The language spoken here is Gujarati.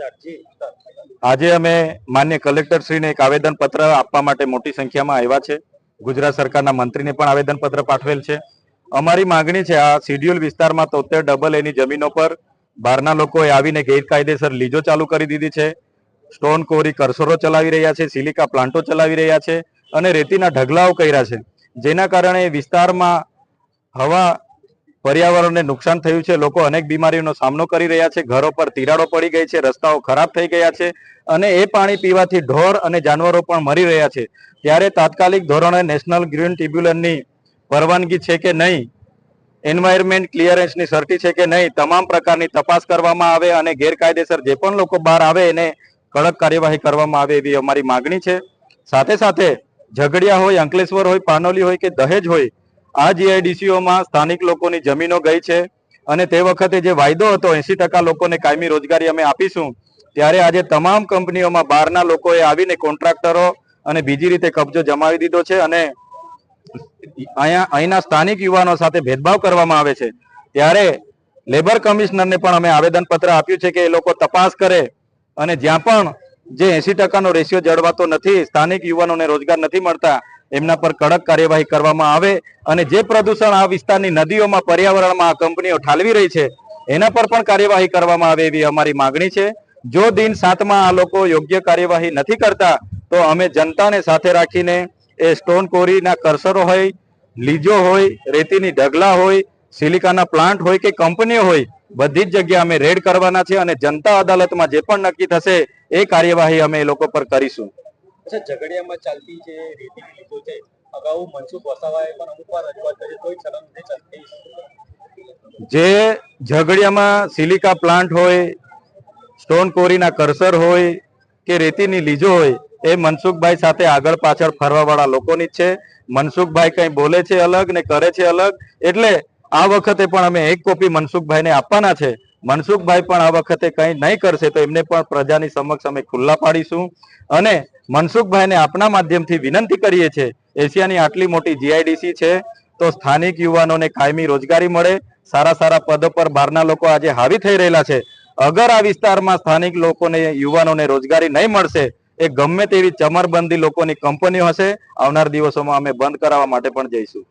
આજે અમે માન્ય કલેક્ટર શ્રીને એક આવેદન પત્ર આપવા માટે મોટી સંખ્યામાં આવ્યા છે। ગુજરાત સરકારના મંત્રીને પણ આવેદન પત્ર પાઠવેલ છે। અમારી માંગણી છે, આ શિડ્યુલ વિસ્તારમાં 73 એની જમીનો પર બહારના લોકોએ આવીને ગેરકાયદેસર લીજો ચાલુ કરી દીધી છે। સ્ટોન કોરી કરસરો ચલાવી રહ્યા છે, સિલિકા પ્લાન્ટો ચલાવી રહ્યા છે અને રેતીના ઢગલાઓ કર્યા છે, જેના કારણે વિસ્તારમાં હવા पर्यावरण ने नुकसान थयुं छे। लोको अनेक बीमारीओनो सामनो करी रह्या छे। घरो पर तिराड़ो पड़ी गई छे, रस्ताओ खराब थई गया छे अने ए पाणी पीवाथी ढोर अने जानवरो पण मरी रह्या छे। त्यारे तात्कालिक धोरणे नेशनल ग्रीन ट्रिब्यूनलनी परवानगी छे के नहीं, एनवायरमेंट क्लियरन्सनी सर्टी छे के नहीं, तमाम प्रकारनी तपास करवामां आवे अने गैरकायदेसर जे पण लोको बहार आवे एने कड़क कार्यवाही करवामां आवे एवी अमारी मागणी छे। साथे साथे झगड़िया होय, अंकलेश्वर होय, पानोली होय के दहेज होय, आ जीआईडीसीओमां स्थानिक लोकोनी जमीनो गई छे अने ते वखते जे वायदो हतो 80% लोकोने कायमी रोजगारी अमे आपीशुं, त्यारे आजे तमाम कंपनीओमां बहारना लोकोए आवीने कोन्ट्राक्टरो अने बीजी रीते कब्जो जमावी दीधो छे अने અહીંના સ્થાનિક યુવાનો સાથે ભેદભાવ કરવામાં આવે છે। ત્યારે લેબર કમિશનરને પણ અમે આવેદનપત્ર આપ્યું છે કે એ લોકો તપાસ કરે અને જ્યાં પણ જે 80% રેશિયો જળવાતો નથી, સ્થાનિક યુવાનોને રોજગાર નથી મળતા, એમના પર કડક કાર્યવાહી કરવામાં આવે અને જે પ્રદૂષણ આ વિસ્તારની નદીઓમાં પર્યાવરણમાં આ કંપનીઓ ઠાલવી રહી છે એના પર પણ કાર્યવાહી કરવામાં આવે એવી અમારી માગણી છે। જો દિન 7માં આ લોકો યોગ્ય કાર્યવાહી નથી કરતા તો અમે જનતાને સાથે રાખીને એ સ્ટોન કોરીના કરસરો હોય, લીજો હોય, રેતીની ઢગલા હોય, સિલિકાના પ્લાન્ટ હોય કે કંપનીઓ હોય, બધી જ જગ્યાએ અમે રેડ કરવાના છે અને જનતા અદાલતમાં જે પણ નક્કી થશે એ કાર્યવાહી અમે એ લોકો પર કરીશું। ઝઘડિયામાં ચાલતી જે રેતીની લીધો છે, અગાઉ મનસુખ વસાવાએ પણ અમુકવાર રજૂઆત કરી, કોઈ ચલણ નથી ચાલતી। જે ઝઘડિયામાં સિલિકા પ્લાન્ટ હોય, સ્ટોન કોરીના કરસર હોય કે રેતીની લીજો હોય, એ મનસુખભાઈ સાથે આગળ પાછળ ફરવાવાળા લોકોની જ છે। મનસુખભાઈ કંઈ બોલે છે અલગ ને કરે છે અલગ, એટલે આ વખતે પણ અમે એક કોપી મનસુખભાઈને આપવાના છે। મનસુખભાઈ પણ આ વખતે કંઈ નહીં કરશે તો એમને પણ પ્રજાની સમક્ષ અમે ખુલ્લા પાડીશું અને મનસુખભાઈને આપના માધ્યમથી વિનંતી કરીએ છીએ, એશિયાની આટલી મોટી જીઆઈડીસી છે તો સ્થાનિક યુવાનોને કાયમી રોજગારી મળે, સારા સારા પદો પર બહારના લોકો આજે હાવી થઈ રહેલા છે। અગર આ વિસ્તારમાં સ્થાનિક લોકોને, યુવાનોને રોજગારી નહીં મળશે, એ ગમે તેવી ચમરબંધી લોકોની કંપનીઓ હશે, આવનાર દિવસોમાં અમે બંધ કરાવવા માટે પણ જઈશું।